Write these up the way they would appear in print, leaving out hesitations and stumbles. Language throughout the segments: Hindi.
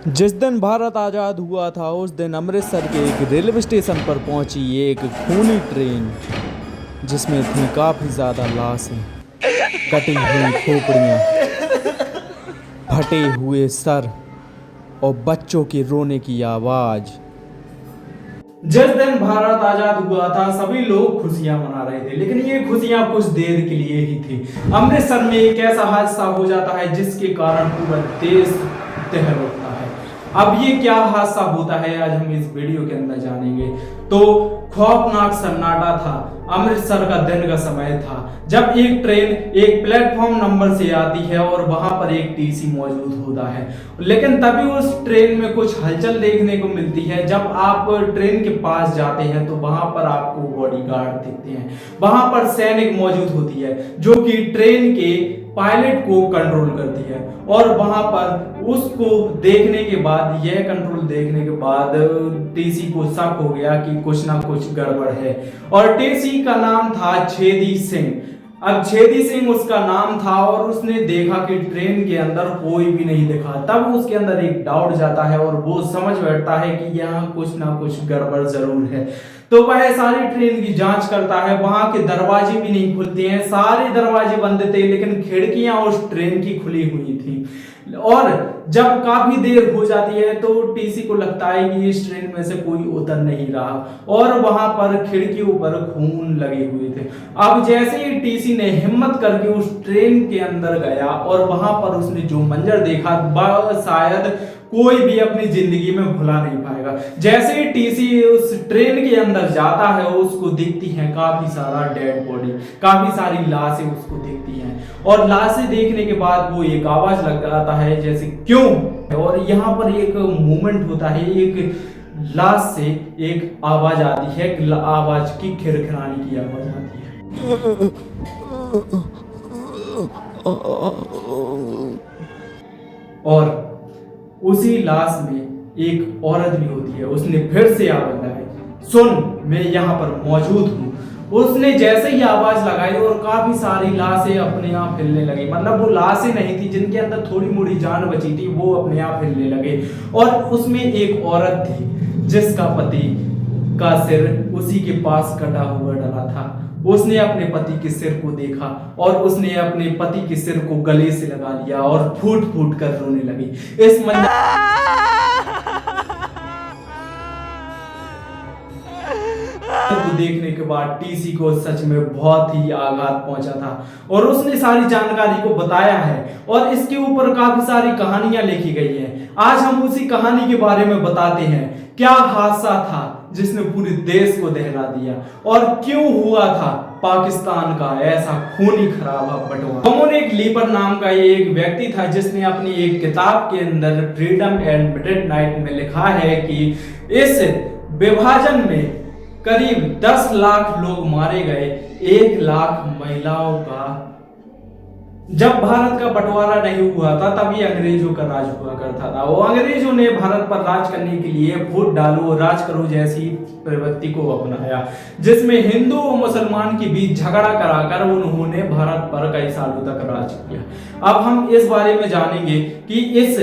जिस दिन भारत आज़ाद हुआ था उस दिन अमृतसर के एक रेलवे स्टेशन पर पहुंची एक खूनी ट्रेन जिसमें थी काफ़ी ज़्यादा लाशें, कटी हुई खोपड़ियाँ, फटे हुए सर और बच्चों के रोने की आवाज़। जिस दिन भारत आज़ाद हुआ था सभी लोग खुशियां मना रहे थे, लेकिन ये खुशियां कुछ देर के लिए ही थी। अमृतसर में एक ऐसा हादसा हो जाता है जिसके कारण पूरा देश तहल उठता है। अब ये क्या हादसा होता है आज हम इस वीडियो के अंदर जानेंगे। तो खौफनाक सन्नाटा था। अमृतसर का दिन का समय था जब एक ट्रेन एक प्लेटफॉर्म नंबर से आती है और वहां पर एक टीसी मौजूद होता है, लेकिन तभी उस ट्रेन में कुछ हलचल देखने को मिलती है। जब आप ट्रेन के पास जाते हैं तो वहां पर आपको बॉडीगार्ड दिखते हैं, वहां पर सैनिक मौजूद होती है जो कि ट्रेन के पायलट को कंट्रोल करती है। और वहां पर उसको देखने के बाद, यह कंट्रोल देखने के बाद टीसी को शक हो गया कि कुछ ना कुछ गड़बड़ है। और टीसी का नाम था छेदी सिंह। अब छेदी सिंह उसका नाम था और उसने देखा कि ट्रेन के अंदर कोई भी नहीं दिखा। तब उसके अंदर एक डाउट जाता है और वो समझ बैठता है कि यहाँ कुछ ना कुछ गड़बड़ जरूर है। तो वह सारी ट्रेन की जांच करता है। वहां के दरवाजे भी नहीं खुलते हैं, सारे दरवाजे बंद थे, लेकिन खिड़कियां उस ट्रेन की खुली हुई थी। और जब काफी देर हो जाती है तो टीसी को लगता है कि इस ट्रेन में से कोई उतर नहीं रहा और वहां पर खिड़कियों पर खून लगे हुए थे। अब जैसे ही टीसी ने हिम्मत करके उस ट्रेन के अंदर गया और वहां पर उसने जो मंजर देखा वह शायद कोई भी अपनी जिंदगी में भुला नहीं पाएगा। जैसे ही टीसी उस ट्रेन के अंदर जाता है उसको दिखती है काफी सारा डेड बॉडी, काफी सारी लाशें उसको दिखती हैं। और लाशें देखने के बाद वो एक आवाज लगाता है जैसे क्यों, और यहाँ पर एक मूवमेंट होता है, एक लाश से एक आवाज आती है, आवाज की खिरखिराने की आवाज आती है। और उसी लाश में एक औरत भी होती है। उसने फिर से आवाज लगाई, सुन मैं यहाँ पर मौजूद हूँ। उसने जैसे ही आवाज लगाई और काफी सारी लाशें अपने आप हिलने लगी। मतलब वो लाशें नहीं थी जिनके अंदर थोड़ी मोड़ी जान बची थी, वो अपने आप हिलने लगे। और उसमें एक औरत थी जिसका पति का सिर उसी के पास कटा हुआ डला था। उसने अपने पति के सिर को देखा और उसने अपने पति के सिर को गले से लगा लिया और फूट फूट कर रोने लगी। इस को देखने के बाद टीसी को सच में बहुत ही आघात पहुंचा था और उसने सारी जानकारी को बताया है और इसके ऊपर काफी सारी कहानियां लिखी गई हैं। आज हम उसी कहानी के बारे में बताते हैं। क्या हादसा था जिसने पूरे देश को दहला दिया और क्यों हुआ था पाकिस्तान का ऐसा खूनी खराबा बंटवारा। मोहम्मद लीपर नाम का एक व्यक्ति था जिसने अपनी एक किताब के अंदर फ्रीडम एंड मिडनाइट में लिखा है कि इस विभाजन में करीब 10 लाख लोग मारे गए, 1 लाख महिलाओं का। जब भारत का बंटवारा नहीं हुआ था तभी अंग्रेजों का राज हुआ करता था। वो अंग्रेजों ने भारत पर राज करने के लिए वोट डालो राज करो जैसी प्रवृत्ति को अपनाया, जिसमें हिंदू और मुसलमान के बीच झगड़ा कराकर उन्होंने भारत पर कई सालों तक राज किया। अब हम इस बारे में जानेंगे कि इस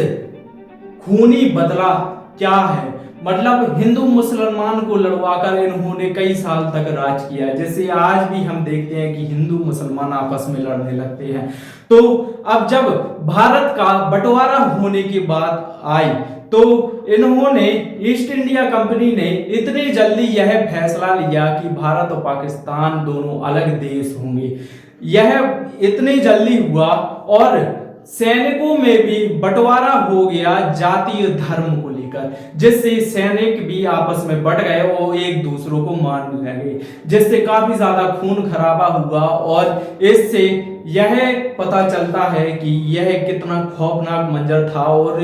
खूनी बदला क्या है। मतलब हिंदू मुसलमान को लड़वाकर इन्होंने कई साल तक राज किया, जैसे आज भी हम देखते हैं कि हिंदू मुसलमान आपस में लड़ने लगते हैं। तो अब जब भारत का बंटवारा होने की बात आई तो इन्होंने ईस्ट इंडिया कंपनी ने इतनी जल्दी यह फैसला लिया कि भारत और पाकिस्तान दोनों अलग देश होंगे। यह इतनी जल्दी हुआ और सैनिकों में भी बंटवारा हो गया जातीय धर्म को लेकर, जिससे सैनिक भी आपस में बट गए और एक दूसरों को मारने लगे, जिससे काफी ज्यादा खून खराबा हुआ। और इससे यह पता चलता है कि यह कितना खौफनाक मंजर था और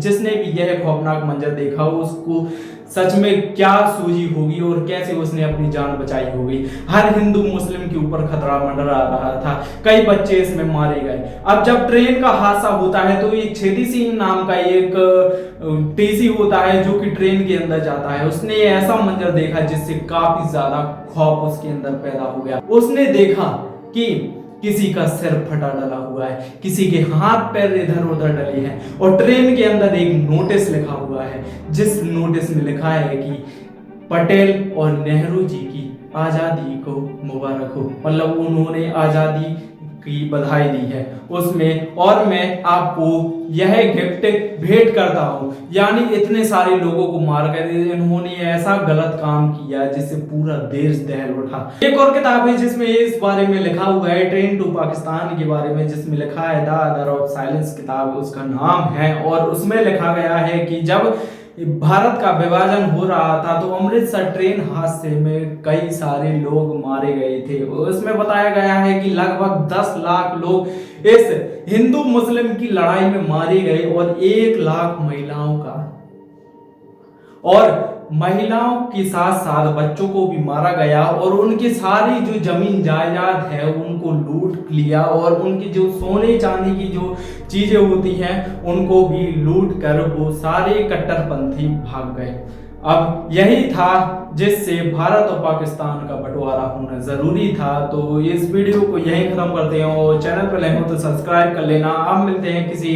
जिसने भी यह खौफनाक मंजर देखा उसको सच में क्या सूझी होगी और कैसे उसने अपनी जान बचाई होगी। हर हिंदू मुस्लिम के ऊपर खतरा मंडरा रहा था, कई बच्चे इसमें मारे गए। अब जब ट्रेन का हादसा होता है तो एक छेदी सिंह नाम का एक टीसी होता है जो कि ट्रेन के अंदर जाता है। उसने ऐसा मंजर देखा जिससे काफी ज्यादा खौफ उसके अंदर पैदा हो गया। उसने देखा कि किसी का सिर फटा डला हुआ है, किसी के हाथ पैर इधर उधर डले हैं और ट्रेन के अंदर एक नोटिस लिखा हुआ है, जिस नोटिस में लिखा है कि पटेल और नेहरू जी की आजादी को मुबारक हो, मतलब उन्होंने आजादी की बधाई दी है उसमें, और मैं आपको यह गिफ्ट भेंट करता हूँ। यानी इतने सारे लोगों को मार कर इन्होंने ऐसा गलत काम किया जिससे पूरा देश दहल उठा। एक और किताब है जिसमें इस बारे में लिखा हुआ है, ट्रेन टू पाकिस्तान के बारे में, जिसमें लिखा है द अदर ऑफ साइलेंस, किताब उसका नाम है। और उसमें लिखा गया है कि जब भारत का विभाजन हो रहा था तो अमृतसर ट्रेन हादसे में कई सारे लोग मारे गए थे। उसमें बताया गया है कि लगभग 10 लाख लोग इस हिंदू मुस्लिम की लड़ाई में मारे गए और 1 लाख महिलाओं के साथ साथ बच्चों को भी मारा गया और उनकी सारी जो जमीन जायदाद है उनको लूट लिया और उनकी जो सोने चांदी की जो चीजें होती हैं उनको भी लूट कर वो सारे कट्टरपंथी भाग गए। अब यही था जिससे भारत और पाकिस्तान का बंटवारा होना जरूरी था। तो इस वीडियो को यहीं खत्म करते हैं और चैनल पर नए हो तो सब्सक्राइब कर लेना। अब मिलते हैं किसी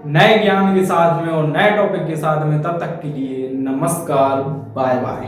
नए ज्ञान के साथ में और नए टॉपिक के साथ में, तब तक के लिए नमस्कार, बाय बाय।